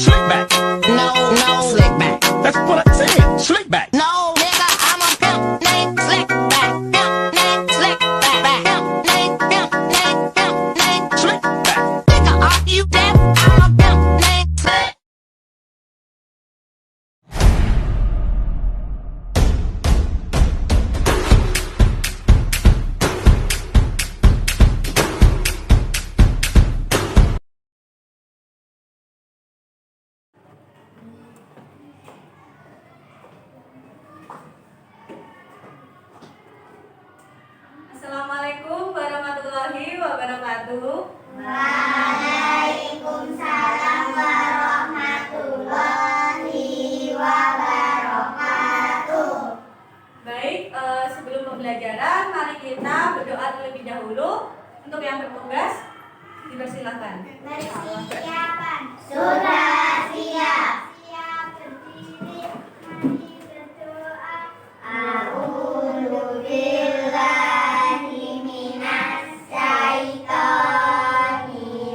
Slick back. No, slick back. That's what I said. Slick back. No, nigga, I'm a pimp named Slick back. Pimp named Slick back. Pimp named Slick back. Nigga, are you deaf? I'm a pimp named Slick. Assalamualaikum warahmatullahi wabarakatuh. Waalaikumsalam warahmatullahi wabarakatuh. Baik, sebelum pembelajaran, mari kita berdoa terlebih dahulu. Untuk yang bertugas, dipersilakan. Persiapan. Sudah siap. Siap berdiri, mari berdoa. A'udzu billahi minas syaitonir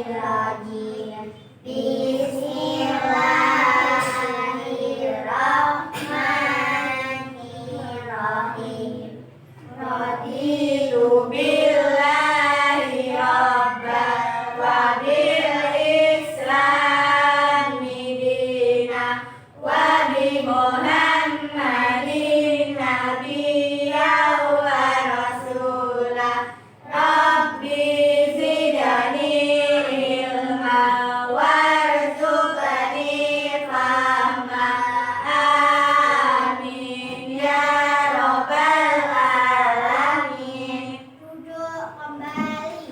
rajim. Bismillahirrahmanirrahim. Raditu billahi rabban wa bil islami dina wa bi Muhammadin nabiyyan wa rasula. Rabbi zidni ilma warzuqni fahma. Amin ya rabbal alamin. Duduk kembali,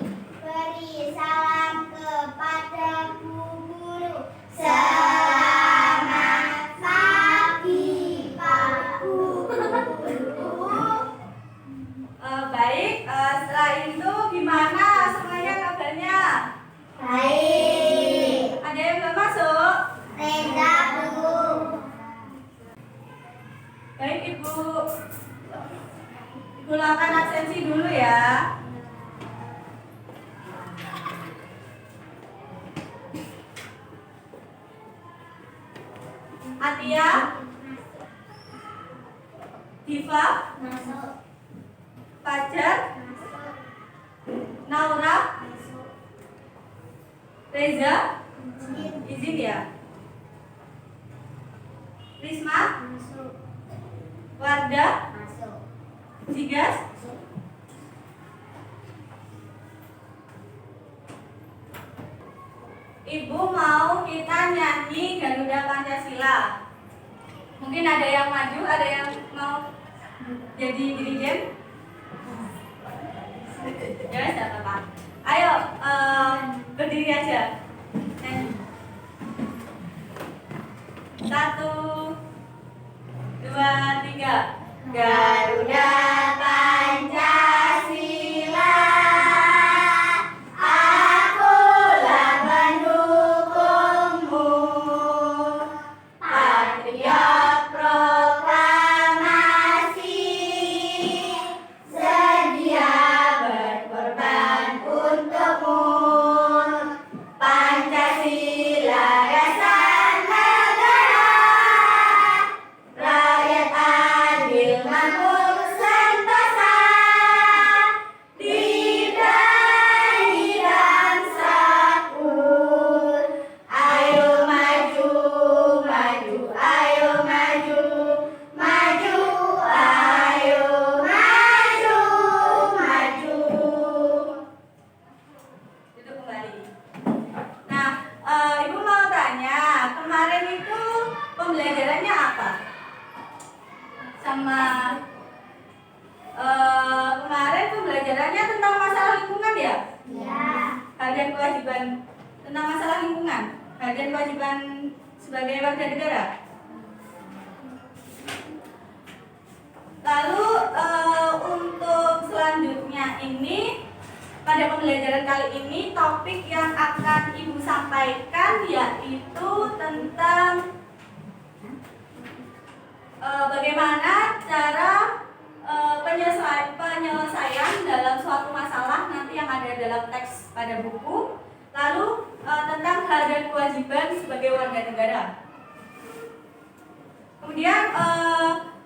beri salam kepada guru. Selamat pagi Pak Guru. Baik, setelah itu gimana semuanya kabarnya? Baik. Ada yang belum masuk? Reza belum. Baik, Ibu lakukan absensi dulu ya. Atia, Diva, Masuk. Fajar, Masuk. Naura, Masuk. Reza, Izin. izin ya. Risma, Masuk. Wardah, Masuk. Zigas, Masuk. Ibu mau kita nyanyi Garuda Pancasila. Mungkin ada yang maju, ada yang mau jadi dirijen. Ya, tidak apa-apa. Ayo, berdiri aja. Nyanyi. 1, 2, 3. Garuda Pancasila, akulah pendukungmu. Patriot proklamasi, sedia berkorban untukmu. Pancasila dasar negara, rakyat adil makmur sentosa, diraih dan sakul. Ayo maju, maju, ayo maju, maju, ayo maju, maju. Duduk kembali. Nah, Ibu mau tanya, kemarin itu pembelajarannya apa? Sama kemarin pembelajarannya tentang masalah lingkungan ya? Ya. Hak dan kewajiban tentang masalah lingkungan, hak dan kewajiban sebagai warga negara. Lalu untuk selanjutnya ini, pada pembelajaran kali ini topik yang akan Ibu sampaikan yaitu tentang bagaimana cara penyelesaian dalam suatu masalah nanti yang ada dalam teks pada buku. Lalu tentang hak dan kewajiban sebagai warga negara. negara. Kemudian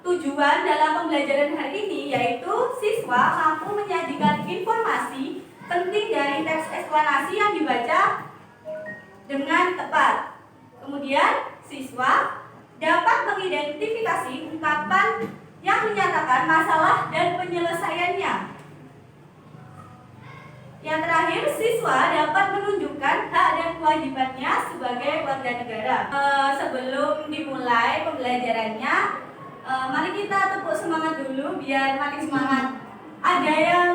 tujuan dalam pembelajaran hari ini yaitu siswa mampu menyajikan informasi penting dari teks eksplanasi yang dibaca dengan tepat. Kemudian siswa dapat mengidentifikasi ungkapan yang menyatakan masalah dan penyelesaiannya. Yang terakhir, siswa dapat menunjukkan hak dan kewajibannya sebagai warga negara. Sebelum dimulai pembelajarannya, mari kita tepuk semangat dulu biar makin semangat. Ada yang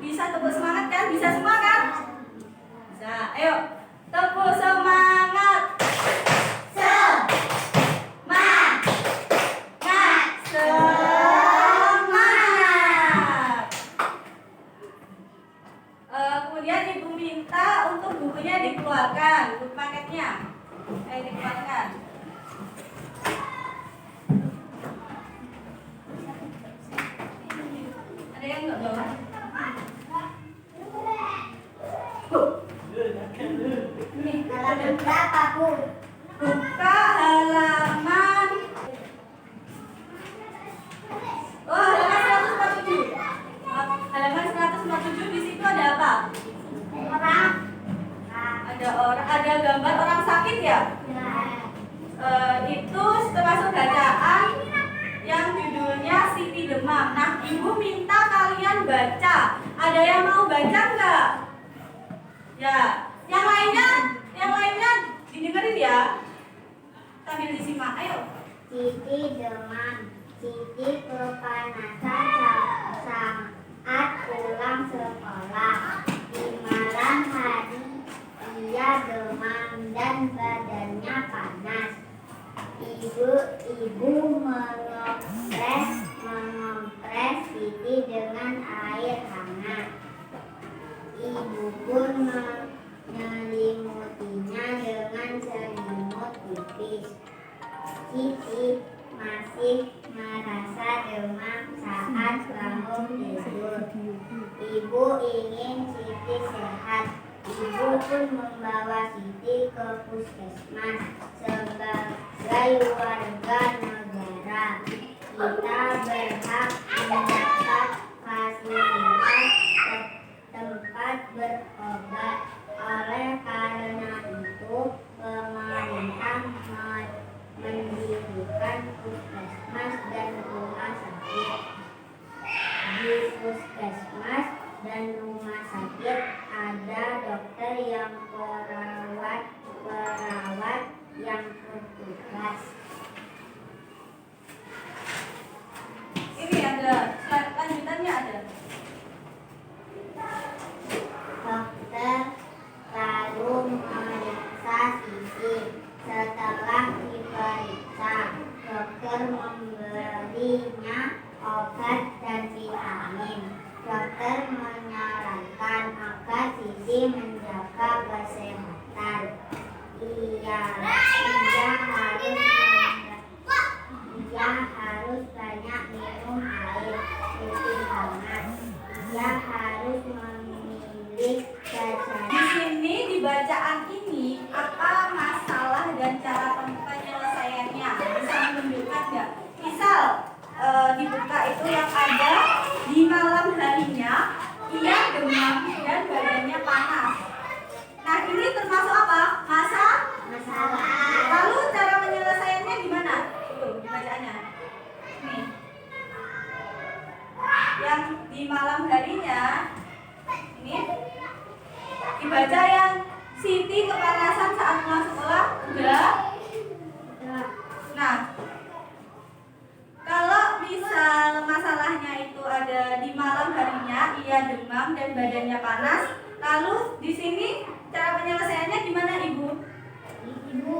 bisa tepuk semangat kan? Bisa semua kan? Bisa. Ayo, tepuk semangat. Kemudian ibu minta untuk bukunya dikeluarkan, buku paketnya. Dikeluarkan. Ada yang nggak bawa? Nih, Halaman berapa, Bu? buka halaman. Oh, halaman 147. Halaman 147 di situ ada apa? Orang. Ada orang, ada gambar orang sakit ya? Itu termasuk bacaan yang judulnya Siti Demam. Nah, ibu minta kalian baca. Ada yang mau baca nggak? Ya, yang lainnya didengerin ya. Sambil disimak, ayo. Siti demam, Siti kepanasan saat pulang sekolah. Di malam hari ia demam dan badannya panas. Ibu mengompres Siti dengan air hangat. Ibu pun menyelimutinya dengan selimut tipis. Siti masih merasa demam saat bangun tidur. Ibu ingin Siti sehat. Ibu pun membawa Siti ke puskesmas. Sebagai warga negara, kita berhak mendapat fasilitas tempat berobat. Oleh karena itu, pemerintah mendirikan puskesmas dan rumah sakit. Di puskesmas dan rumah sakit ada dokter yang perawat yang bertugas. Ini ada slide lanjutannya ada. Dokter lalu memeriksa Siti. Setelah diperiksa, dokter memberinya obat dan vitamin. Dokter menyarankan agar Siti menjaga kesehatan. Ia harus banyak minum air putih hangat. Ia harus memilih jajan. Di sini di bacaan ini apa masalah dan cara penyelesaiannya? Bisa menunjukkan nggak? Misal dibuka itu yang ada di malam harinya ia demam dan badannya panas. Nah, ini termasuk apa? Masalah. Lalu cara penyelesaiannya gimana? Tuh, bacaannya. Nih. Yang di malam harinya ini dibaca yang Siti kepanasan saat pulang sekolah. Udah. Nah, kalau misal masalahnya itu ada di malam harinya ia demam dan badannya panas, lalu di sini cara penyelesaiannya gimana, Ibu? Ibu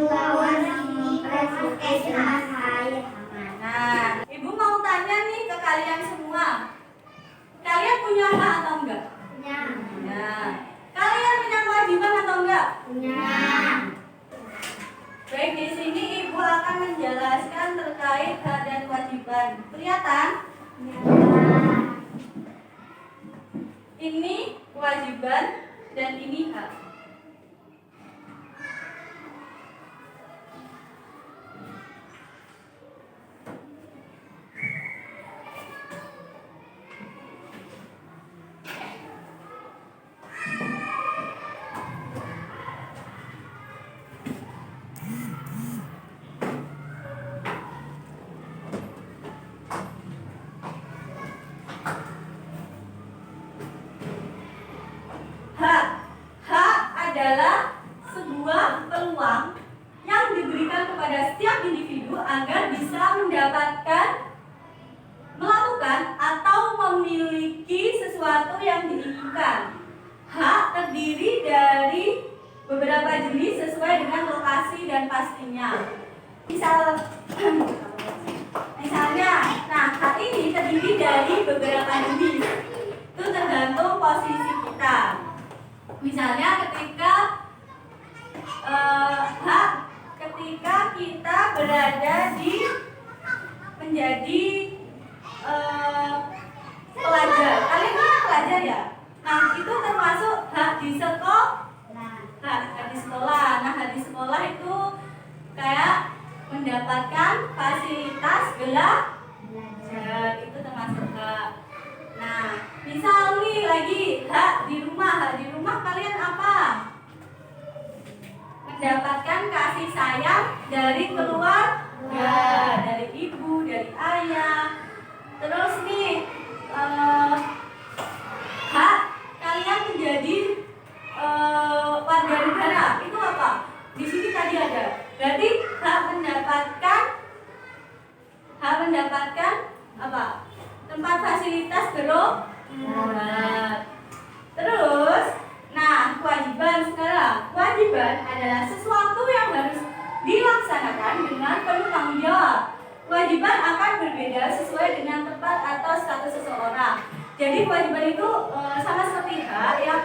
kawan mengompres Siti dengan air hangat. Nah, Ibu mau tanya nih ke kalian semua. Kalian punya hak atau enggak? Nah, kalian punya kewajiban atau enggak? Baik, di sini Ibu akan menjelaskan terkait hak dan kewajiban. Kelihatan? Ini kewajiban dan ini hak. kepada setiap individu agar bisa mendapatkan, melakukan atau memiliki sesuatu yang diinginkan. Hak terdiri dari beberapa jenis sesuai dengan lokasi dan pastinya. Misalnya, nah hak ini terdiri dari beberapa jenis. Itu tergantung posisi kita. Misalnya hak ketika kita berada di menjadi pelajar. Kalian kan pelajar ya? Nah, itu termasuk hak di sekolah. Hak di sekolah. Nah, hak di sekolah itu kayak mendapatkan fasilitas belajar. Itu termasuk hak. Nah, misal nih lagi hak di rumah. Hak di rumah kalian apa? Mendapatkan kasih sayang dari keluarga, dari ibu, dari ayah. Terus nih hak kalian menjadi warga negara itu apa? Di sini tadi ada. Berarti hak mendapatkan apa? Tempat fasilitas berobat. Terus, nah kewajiban sekarang. Kewajiban adalah sesuatu yang harus dilaksanakan dengan penuh tanggung jawab. Kewajiban akan berbeda sesuai dengan tempat atau status seseorang. Jadi kewajiban itu sama seperti hak yang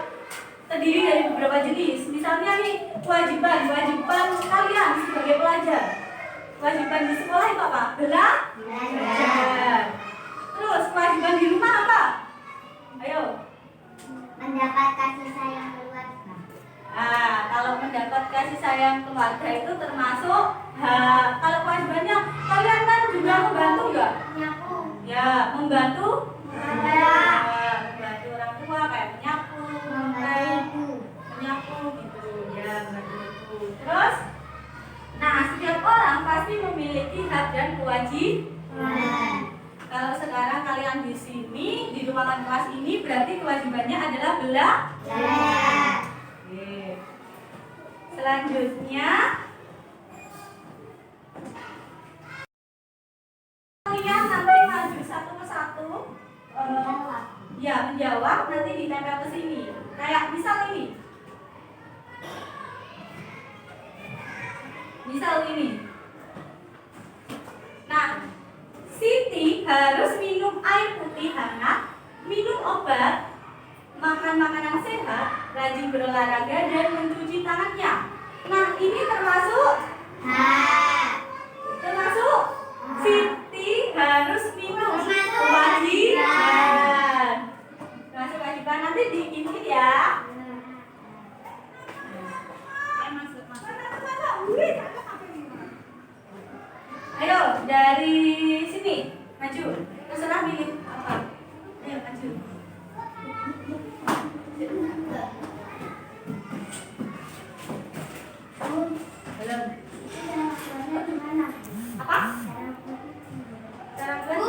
terdiri dari beberapa jenis. Misalnya nih kewajiban kalian sebagai pelajar. Kewajiban di sekolah itu apa? Belajar. Terus kewajiban di rumah apa? Ayo. Mendapat kasih sayang keluarga. Nah, kalau mendapat kasih sayang keluarga itu termasuk hak. Kalau kewajibannya kalian kan juga membantu nggak? Menyapu. Ya, membantu. Membantu orang tua kayak menyapu, menyapu gitu. Ya, membantu itu. Terus, nah setiap orang pasti memiliki hak dan kewajiban. Kalau sekarang kalian di sini di ruangan kelas ini berarti kewajibannya adalah belajar. Oke. Selanjutnya kalian nanti maju satu persatu ya menjawab, nanti ditempel ke sini. Kayak misal ini. Nah, Siti harus minum air putih hangat, minum obat, makan makanan sehat, rajin berolahraga dan mencuci tangannya. Nah, ini termasuk Siti harus minum kewajiban. Termasuk kewajiban, nanti diingat ya. Ayo dari sini maju, terserah pilih apa. Ayo maju. Belum. Apa? Cara buat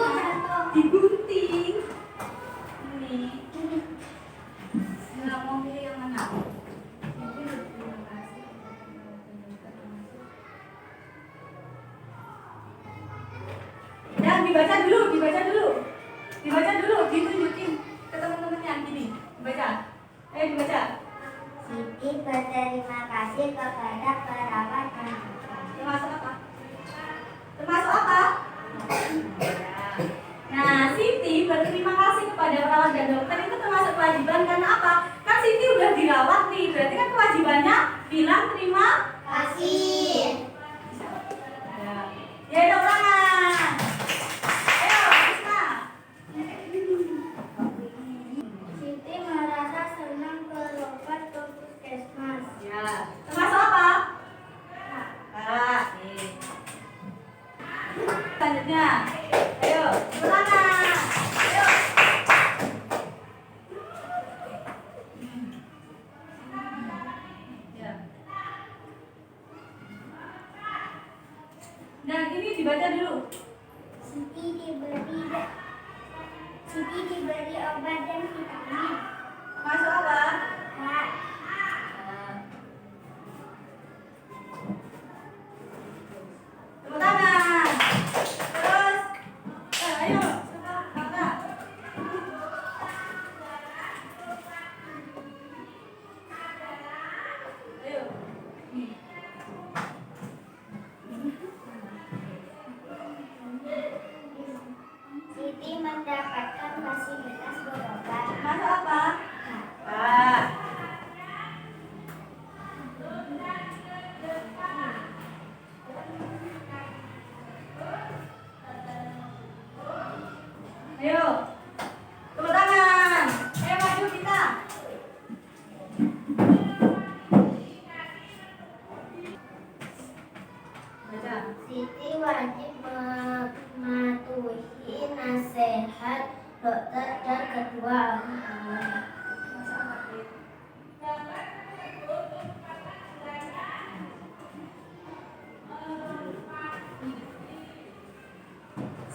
digunting. Ini. Nggak mau pilih yang mana? Dan dibaca dulu, ditunjukin ke teman-temannya gini, dibaca. Ayo dibaca. Siti berterima kasih kepada perawat dan Termasuk apa? Nah, Siti berterima kasih kepada perawat dan dokter itu termasuk kewajiban karena apa? Kan Siti udah dirawat nih, berarti kan kewajibannya bilang terima kasih. Ya, dong tangan. Ayo, Risma. Siti merasa senang berobat ke puskesmas. Ya, termasuk apa? Selanjutnya, ayo, tangan. Ayo. Ya. Nah, ini dibaca dulu. Siti diberi obat dan vitamin. Masuk apa? Hak. Ayo, tepuk tangan. Ayo maju kita. Baca. Siti wajib mematuhi nasihat dokter dan kedua orang tua.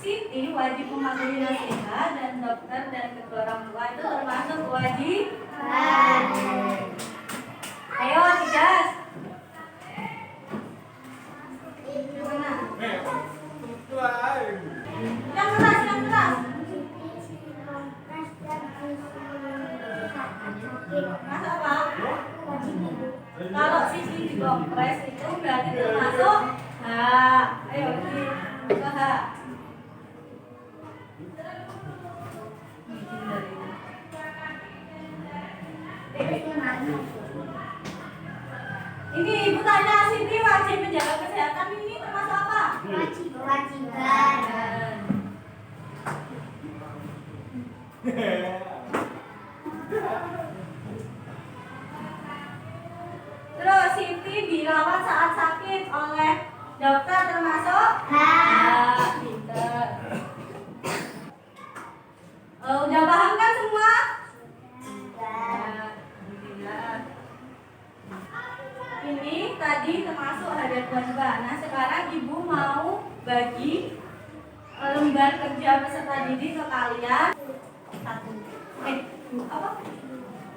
Siti wajib mematuhi nasihat dan dokter dan kedua orang tua itu termasuk kewajiban. Ayo, Tigas. Gimana? Yang keras, yang keras. Mas apa? Kalau sisi dikompres itu berarti termasuk H. Ayo, ke H. Ini ibu tanya, Siti wajib menjaga kesehatan ini termasuk apa? Kewajiban. Terus Siti dirawat saat sakit oleh dokter termasuk H. Pinter. Udah paham kan semua? Alhamdulillah. Ini tadi termasuk ada kewajiban. Nah sekarang ibu mau bagi lembar kerja peserta didik ke kalian satu. Apa?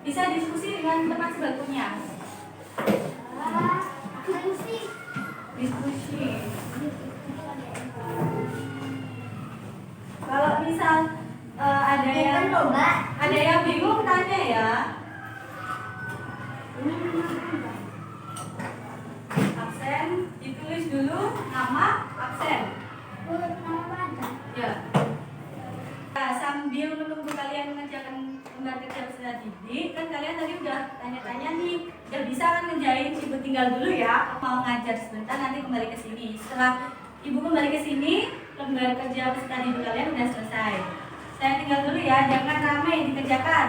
Bisa diskusi dengan teman sebagusnya. Diskusi. Kalau misal ada yang bingung tanya ya. Absen ditulis dulu nama absen. Ya. Nah, sambil menunggu kalian mengerjakan lembar kerja peserta didik, kan kalian tadi udah tanya-tanya nih, udah bisa kan ngerjain. Ibu tinggal dulu ya, mau ngajar sebentar nanti kembali ke sini. Setelah ibu kembali ke sini, lembar kerja peserta didik kalian udah selesai. Saya tinggal dulu ya, jangan ramai dikerjakan.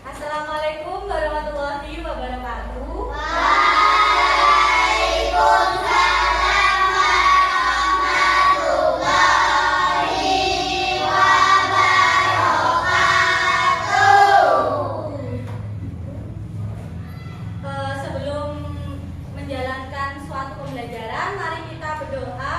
Assalamualaikum warahmatullahi wabarakatuh. Sebelum menjalankan suatu pembelajaran, mari kita berdoa.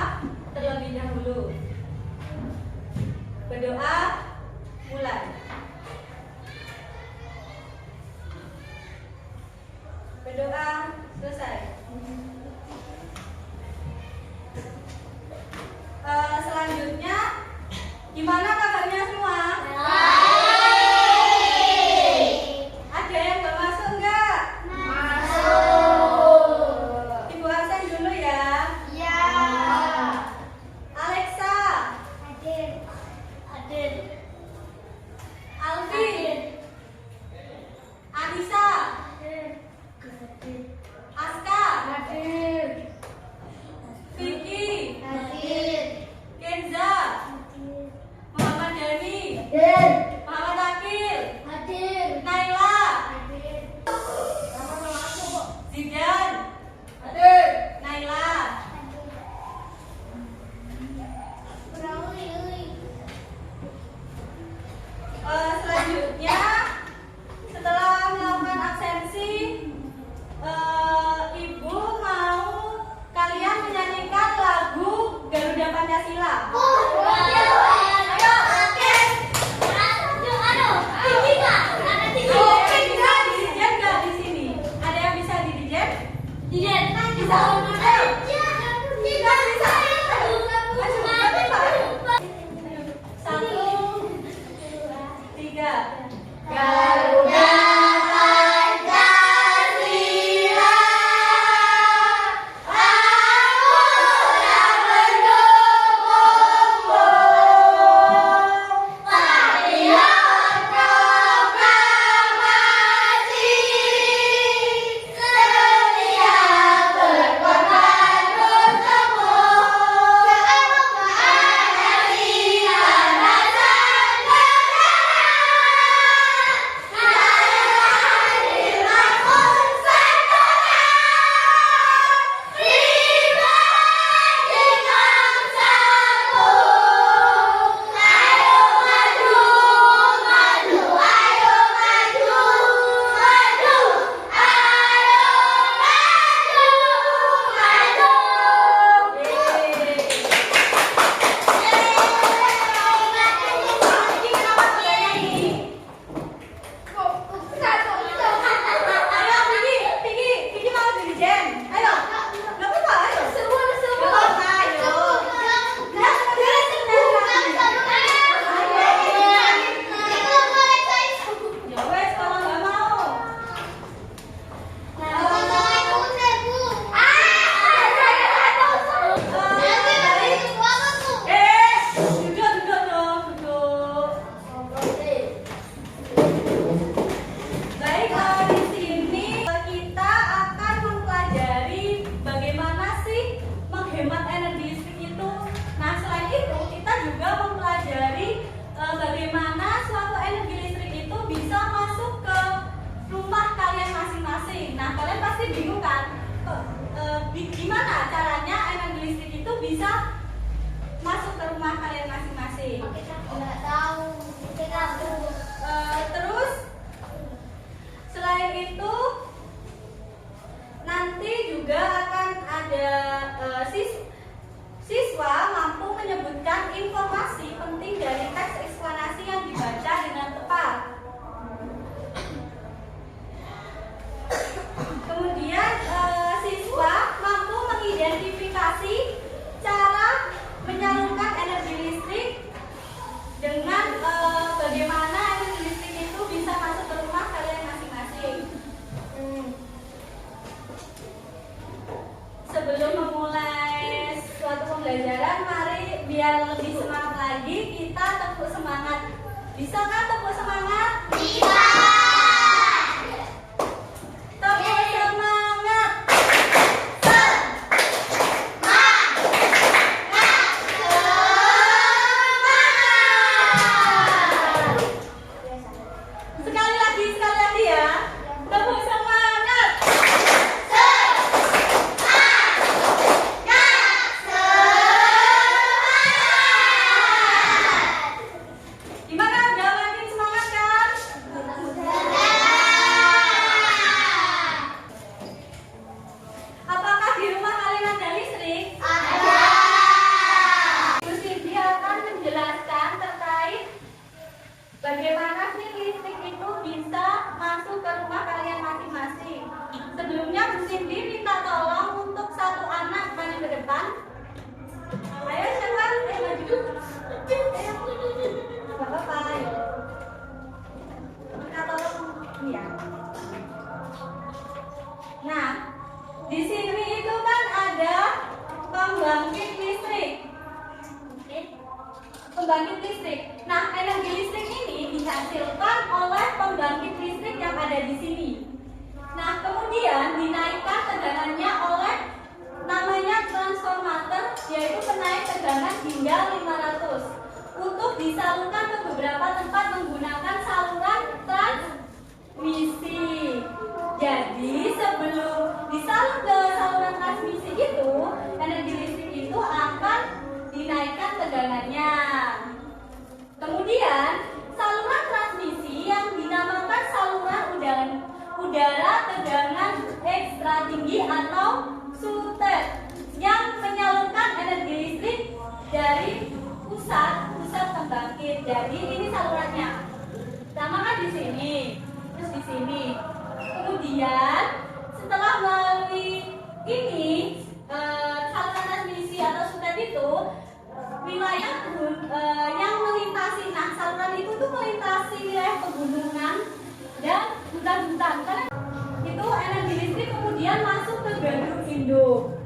gimana caranya energi listrik itu bisa masuk ke rumah kalian masing-masing? Kita nggak tahu. Kita tahu. Terus selain itu nanti juga akan ada siswa mampu menyebutkan informasi penting dari teks eksplanasi yang dibaca dengan tepat. Kemudian siswa mampu mengidentifikasi cara menyalurkan energi listrik dengan bagaimana energi listrik itu bisa masuk ke rumah kalian masing-masing. Sebelum memulai suatu pembelajaran, mari biar lebih semangat lagi kita tepuk semangat. Bisa kan tepuk semangat? Bisa. Tepuk semangat. Sekali lagi ya. Tepuk semangat. Gimana, udah makin semangat kan? Apakah di rumah kalian ada listrik? Ada. Bu Cindy akan menjelaskan terkait bagaimana sih listrik itu bisa masuk ke rumah kalian masing-masing. Sebelumnya Bu Cindy minta tolong untuk satu anak maju ke depan. Ayo siapa? Ayo maju. Gak apa-apa, ayo. Minta tolong. Iya. Nah, di sini itu kan ada pembangkit listrik. Pembangkit listrik. Nah, energi listrik ini dihasilkan oleh pembangkit listrik yang ada di sini. Nah, kemudian dinaikkan tegangannya oleh namanya transformator, yaitu penaik tegangan hingga 500 untuk disalurkan ke beberapa tempat menggunakan saluran transmisi. Jadi sebelum disalur ke saluran transmisi itu, energi listrik itu akan dinaikkan tegangannya. Kemudian saluran transmisi yang dinamakan saluran udara tegangan ekstra tinggi atau SUTED yang menyalurkan energi listrik dari pusat pembangkit. Jadi ini salurannya. Pertama kan di sini, terus di sini. Kemudian setelah melalui ini saluran transmisi atau SUTED itu wilayah yang melintasi, nah saluran itu tuh melintasi wilayah pegunungan dan hutan-hutan. Karena itu energi listrik kemudian masuk ke gandum induk.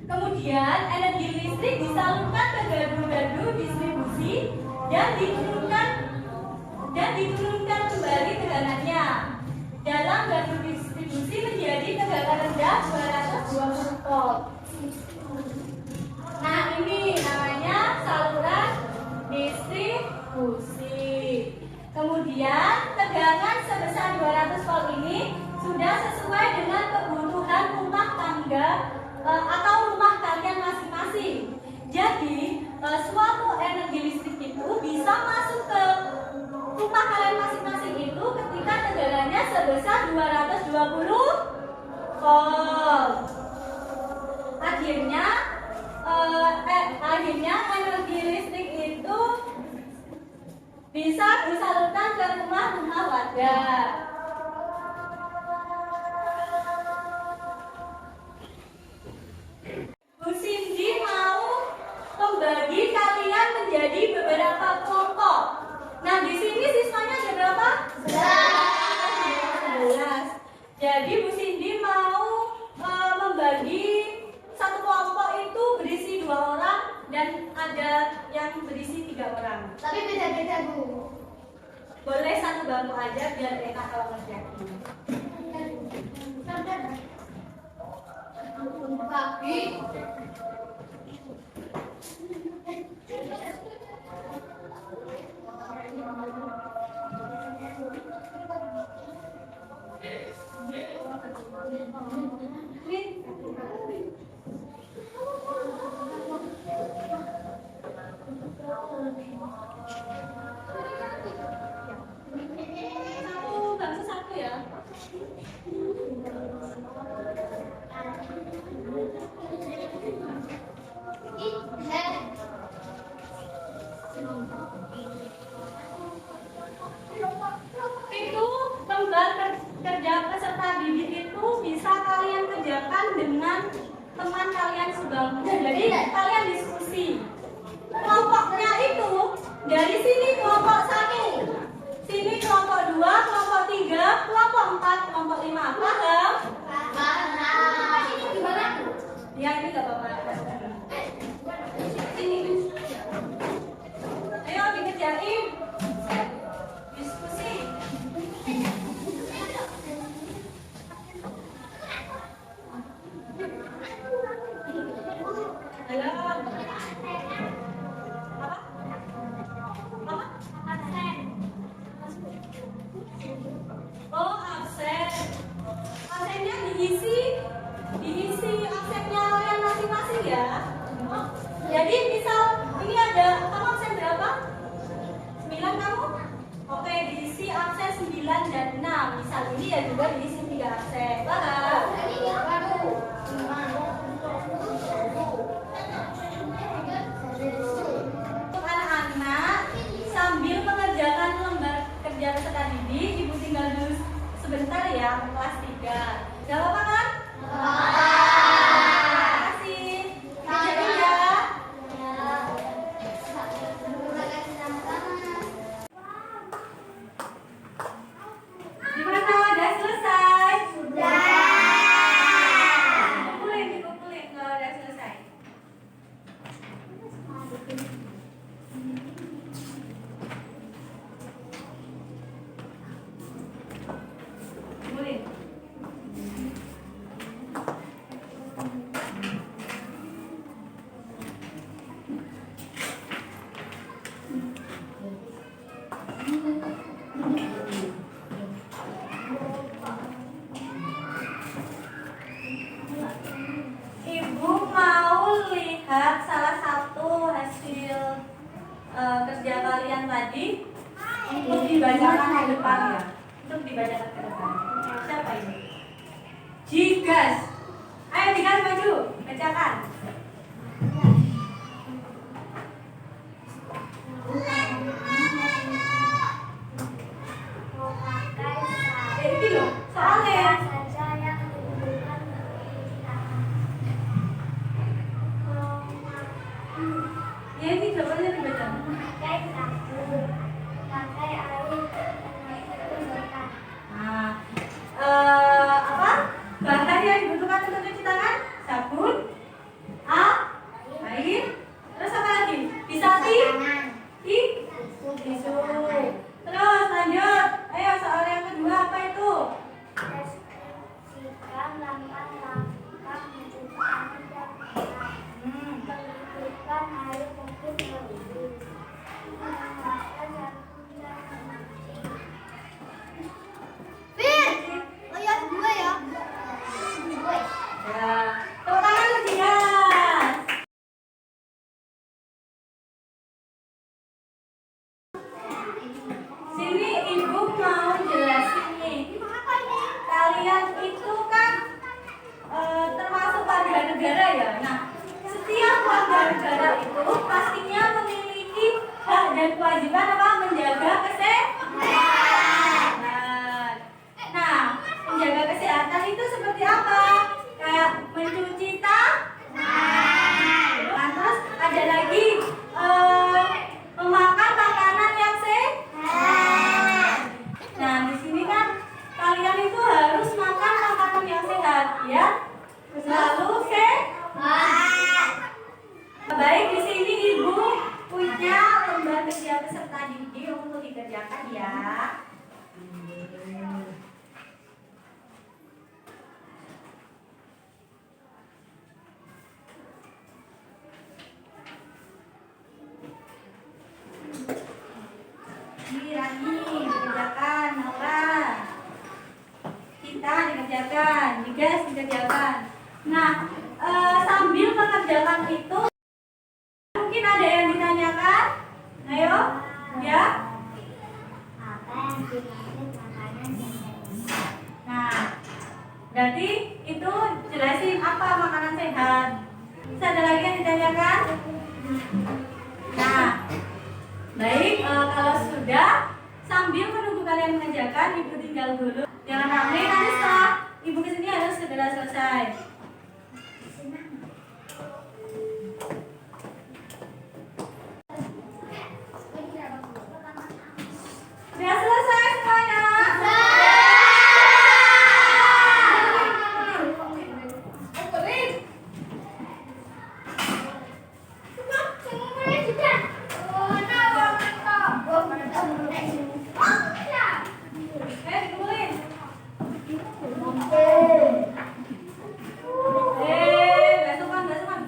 Kemudian energi listrik disalurkan ke gardu-gardu distribusi dan diturunkan kembali tegangannya. Dalam gardu distribusi menjadi tegangan rendah 220 volt. Nah, ini namanya saluran distribusi. Kemudian tegangan sebesar 200 volt ini sudah sesuai dengan kebutuhan rumah tangga atau rumah kalian masing-masing. Jadi suatu energi listrik itu bisa masuk ke rumah kalian masing-masing itu ketika tegangannya sebesar 220 volt. Akhirnya energi listrik itu bisa disalurkan ke rumah-rumah warga. Bu Cindy mau membagi kalian menjadi beberapa kelompok. Nah, di sini siswanya ada berapa? 11. Jadi Bu Cindy mau membagi satu kelompok itu berisi 2 orang dan ada yang berisi 3 orang. Tapi beda-beda, Bu. Boleh satu bangku aja biar enak kalau ngerjain. Kaki. Satu bangsa satu ya. Itu lembar kerja peserta didik itu bisa kalian kerjakan dengan teman kalian sebangku. Jadi kalian diskusi. Kelompoknya itu dari sini kelompok 1, sini kelompok 2, kelompok 3, kelompok 4, kelompok 5. Paham? Ya ini gak apa-apa. Sini. Ayo dikerjain. Diskusi. Halo. Apa? Oh, absen. Absennya diisi absennya kalian masing-masing ya. Oh, jadi misal ini ada, kamu absen berapa? 9 kamu? Oke, diisi absen 9 dan 6. Misal ini ya juga diisi 3 absen. Paham? Untuk anak-anak, sambil mengerjakan lembar kerja peserta didik, ibu tinggal dulu sebentar ya, kelas 3. Gak apa-apa kan? Terima kasih. Kerjain ya. Gimana? Udah selesai? Dikumpulin kalau udah selesai. Kumpulin. Ibu mau lihat salah satu hasil kerja kalian tadi untuk dibacakan ke depan ya. Untuk dibacakan ke depan. Siapa ini? Jigas. Ayo Jigas maju, bacakan. Ini loh, soalnya. Ya ini jawabannya dibaca. Nah, apa? Bahan yang dibutuhkan untuk cuci tangan? Sabun, air, terus apa lagi? Bisa tisu. Terus lanjut. Ayo soal yang kedua apa itu? Ya, tepuk tangan lagi guys. Sini ibu mau jelasin nih. Kalian itu kan termasuk warga negara ya. Nah, setiap warga negara itu pastinya memiliki hak dan kewajiban apa? Menjaga kesehatan. Nah, menjaga kesehatan itu seperti apa? Kayak mencuci tangan. Terus ada lagi memakan makanan yang sehat. Nah, di sini kan kalian itu harus makan makanan yang sehat ya. Selalu sehat. Baik, di sini ibu punya lembar kerja peserta didik untuk dikerjakan ya. Rani dikerjakan, Nora, kita dikerjakan, Digas dikerjakan. Nah, sambil mengerjakan itu, mungkin ada yang ditanyakan? Ayo, ya. Apa yang dimaksud makanan yang sehat? Nah, berarti itu jelasin apa makanan sehat. Terus ada lagi yang ditanyakan? Nah, baik, kalau sudah, sambil menunggu kalian mengerjakan, ibu tinggal dulu. Jangan rame, nanti setelah ibu kesini harus segera selesai. Sudah selesai semuanya? Dikumpulin. Gasukan.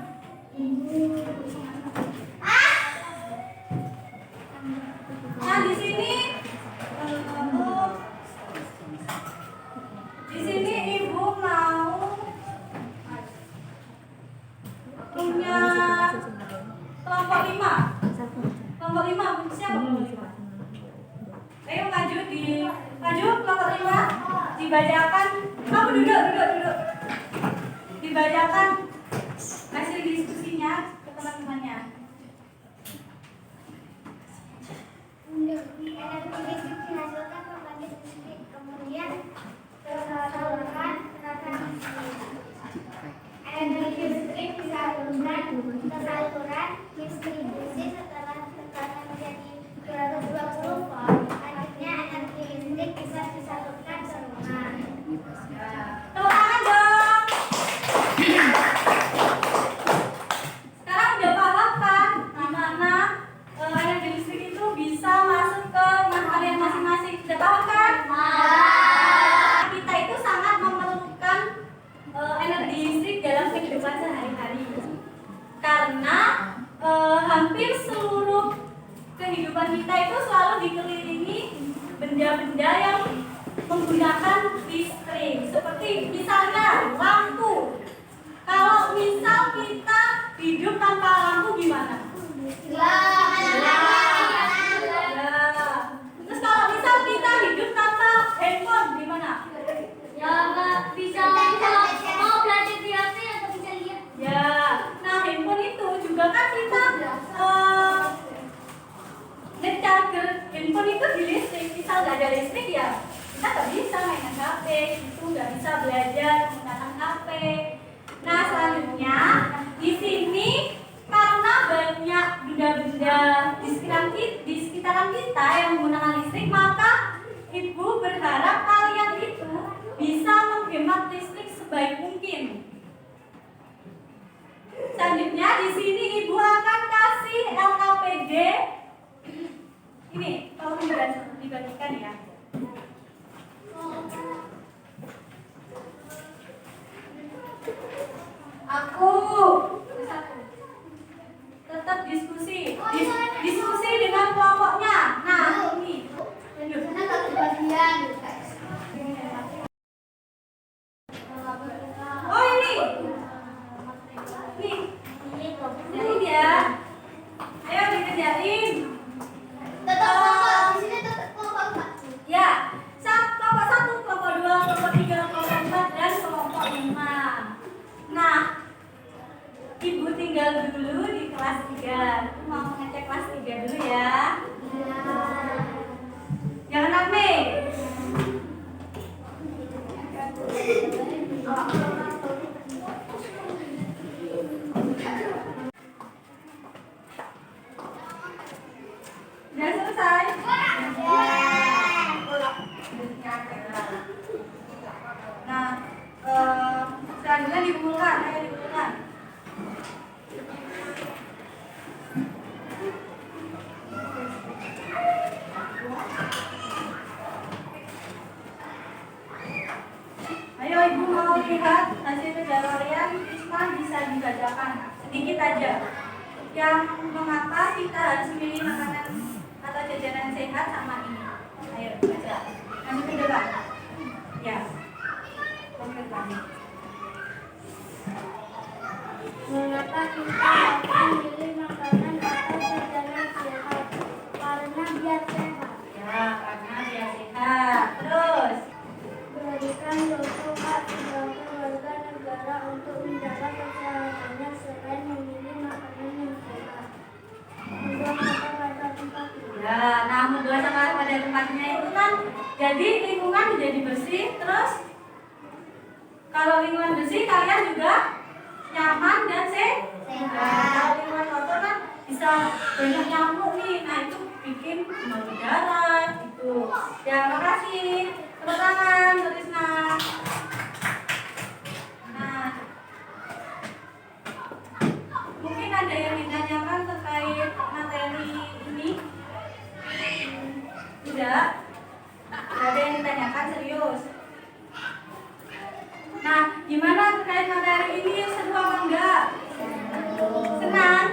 Nah, di sini ibu mau punya kelompok 5. Kelompok 5, siapa kelompok 5? Ayo maju kelompok 5. Dibacakan. Kamu duduk. Dibacakan hasil diskusinya ke teman-temannya. Kemudian tersalurkan energi listrik disalurkan saluran distribusi setelah tekanan menjadi 220 volt. Akhirnya energi listrik bisa disalurkan ke rumah. Tepuk tangan dong. Sekarang udah paham kan gimana energi listrik itu bisa masuk ke rumah kalian masing-masing? Udah paham kan? Kita itu sangat memerlukan energi listrik dalam kehidupan sehari-hari. Karena hampir seluruh kehidupan kita itu selalu dikelilingi benda-benda yang menggunakan listrik. Seperti misalnya lampu. Kalau misal kita hidup tanpa lampu gimana? Terus kalau misal kita hidup tanpa handphone gimana? Mau belajar di HP atau bisa lihat? Ya, nah handphone itu juga kan kita ngecharger handphone itu di listrik. Misal nggak ada listrik ya kita nggak bisa main HP, itu nggak bisa belajar menggunakan HP. Nah selanjutnya di sini karena banyak benda-benda di sekitaran kita yang menggunakan listrik, maka ibu berharap kalian itu bisa menghemat listrik sebaik mungkin. Selanjutnya di sini ibu akan kasih LKPD. Ini tolong dibagikan ya. Aku tetap diskusi dengan kelompoknya. Nah ini oh ini kerjain ya. Ayo dikerjain. Ya, kelompok 1, kelompok 2, kelompok 3, kelompok 4, dan kelompok 5. Nah, ibu tinggal dulu di kelas 3. Aku mau ngecek kelas 3 dulu ya. Jangan rame. Udah selesai? Nah, selanjutnya dikumpulkan. Ayo dikumpulkan. Ayo ibu mau lihat hasil kerja kalian. Risma bisa dibacakan sedikit aja. Yang mengapa kita harus memilih makanan atau jajanan sehat sama ini. Ayo baca. Nanti ke depan. Ya. Oke, Jadi lingkungan menjadi bersih. Terus kalau lingkungan bersih kalian juga nyaman dan sehat. Kalau lingkungan kotor kan bisa banyak nyamuk nih. Nah itu bikin demam berdarah gitu. Ya makasih. Tepuk tangan, Trisna. Nah, mungkin ada yang ditanyakan terkait materi ini? Tidak. Ada yang ditanyakan serius. Nah, gimana terkait materi ini? Seru apa enggak? Senang?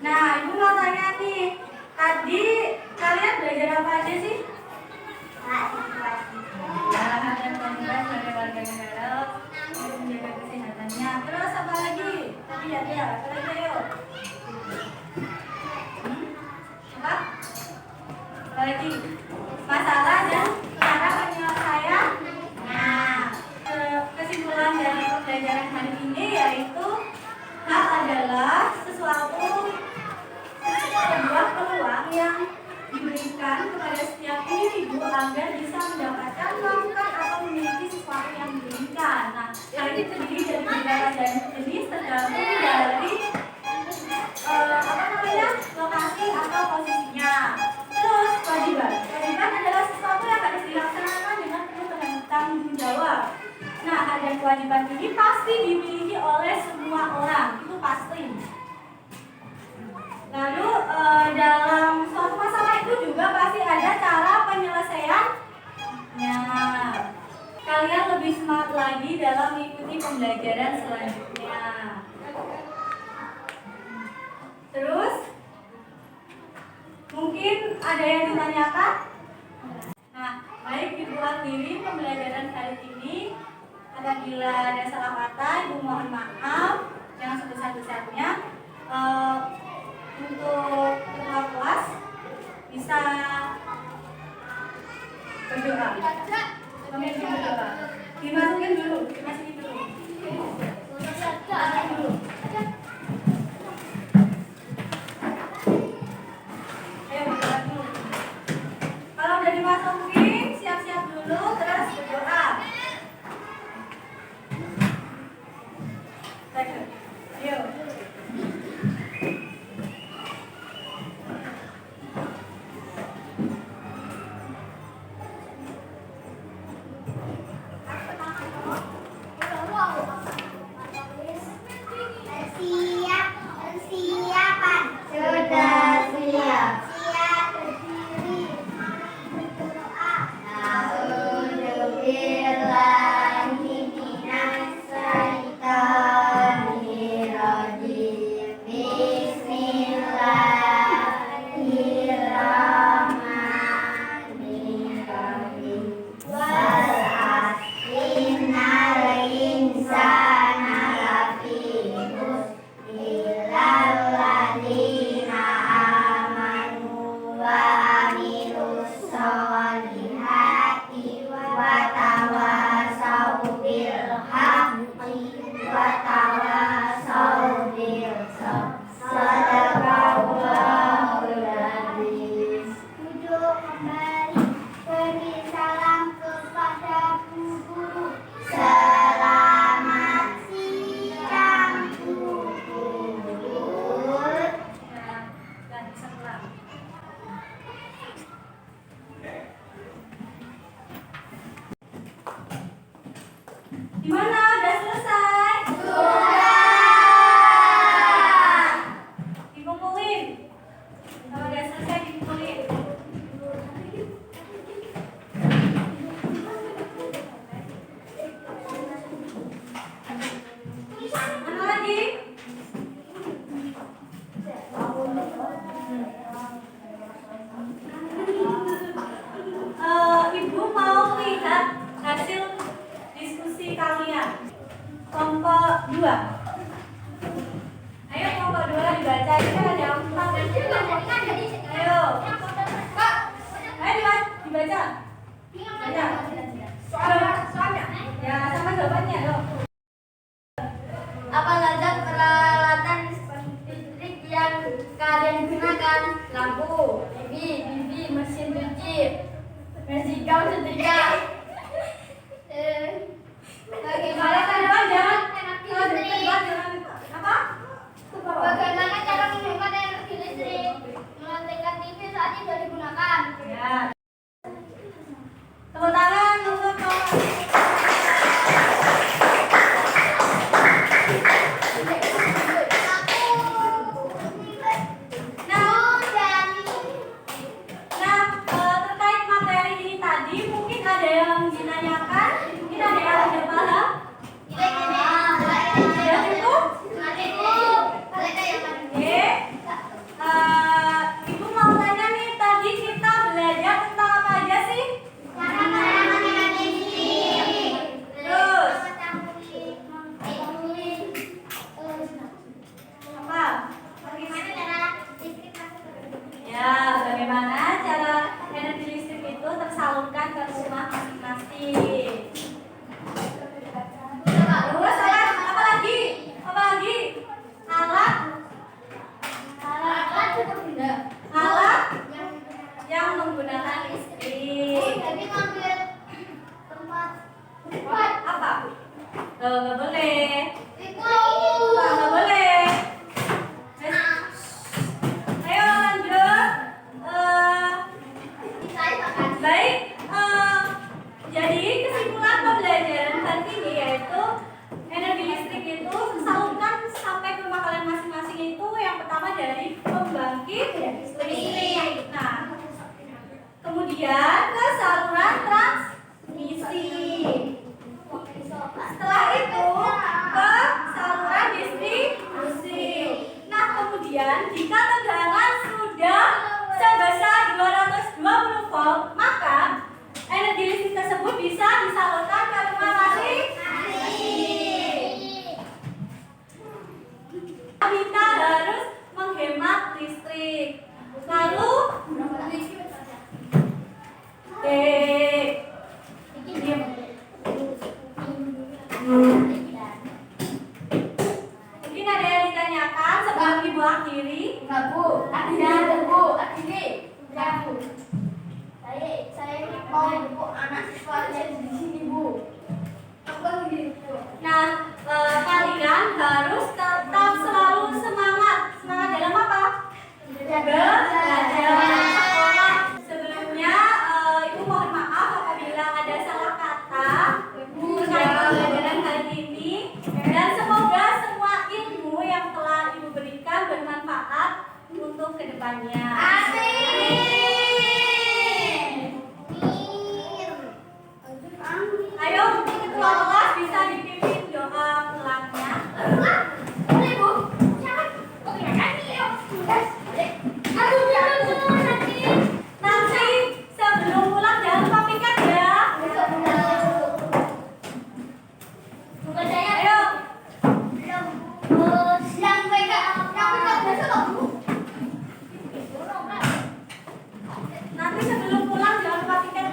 Nah, Ibu mau tanya nih. Tadi kalian belajar apa aja sih? Ya, dan kewajiban sebagai warga negara untuk menjaga kesehatannya. Terus apa lagi? Tadi ada apa lagi ayo? Apa? Apa lagi? Masalah dan cara penyelesaian. Nah, kesimpulan dari pembelajaran hari ini yaitu hak adalah sesuatu sebuah peluang yang diberikan kepada setiap individu agar bisa mendapatkan, melakukan atau memiliki sesuatu yang diinginkan. Nah, hal ini terdiri dari beberapa jenis tergantung dari lokasi atau posisinya. Terus kewajiban adalah sesuatu yang harus dilaksanakan dengan penuh tanggung jawab. Nah, hak dan kewajiban ini pasti dimiliki oleh semua orang, itu pasti. Lalu dalam suatu masalah itu juga pasti ada cara penyelesaiannya. Kalian lebih semangat lagi dalam mengikuti pembelajaran selanjutnya. Terus mungkin ada yang ditanyakan? Nah, baik Ibu akhiri pembelajaran kali ini. Apabila ada salah kata, Ibu mohon maaf yang sebesar-besarnya. Untuk ketua kelas bisa berdoa, memimpin berdoa. Dimasukin dulu, dimasukin dulu. Masukin dulu. Ayo berdoa dulu. Kalau udah dimasukin, siap-siap dulu, terus berdoa. Ayo. Persiapan sudah siap. Siap berdiri berdoa. A'udzubillahi minasyaitonirrajim. Bismillahirrahmanirrahim. Wal 'asri innal insana lafi khusr illal ladzina amanu wa amilus sholihati wa tawassaw bil haqqi wa tawassaw bil sabr. Shadaqallahul adzim. Duduk kembali, beri salam kepada guru. Selamat siang guru. Dan bisa pulang. Gimana? Udah selesai? Sudah. Dikumpulin. Kalau udah selesai dikumpulin. Mana lagi? Ibu mau lihat hasil diskusi kalian kelompok 2. Ayo kelompok 2 dibaca. Ini kan ada 4. Ayo. Ayo dibaca. Baca. Soalnya. Ya, sama jawabannya loh. Apa saja peralatan listrik yang kalian gunakan? Lampu, TV, mesin cuci, yang dinanyakan? Mungkin ada yang tidak paham? Sudah cukup? Oke. Ibu mau tanya nih, tadi kita belajar tentang apa aja sih? Terus apa? Ya, bagaimana cara energi listrik itu tersalurkan ke rumah masing-masing. Terus apa lagi? Apa lagi? Alat yang menggunakan listrik. Apa? Nggak boleh. Nggak boleh. Ayo lanjut. Baik. Jadi kesimpulan pembelajaran hari ini yaitu energi listrik itu tersalurkan sampai ke rumah kalian masing-masing itu yang pertama dari pembangkit listrik. Nah, kemudian ke saluran transmisi. Setelah itu ke saluran distribusi. Nah, kemudian jika tegangan sudah sebesar 220 volt, maka energi listrik tersebut bisa disalurkan ke rumah masing-masing. Kita harus menghemat listrik. Lalu mungkin ada yang ditanyakan sebelum ibu akhiri. Saya mau ibu anak siswa di sini, Bu. Nah, kalian harus tetap selalu semangat. Semangat dalam apa? Belajar sekolah. Sebelumnya, ibu mohon maaf apabila ada salah kata terkait pembelajaran hari ini. Dan semoga semua ilmu yang telah ibu berikan bermanfaat untuk kedepannya. Ayo, mungkin ketua kelas bisa dipimpin doa pulangnya. Nanti sebelum pulang jangan lupa piket ya. Ayo. Nanti sebelum pulang jangan lupa piket.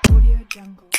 Audio Jungle.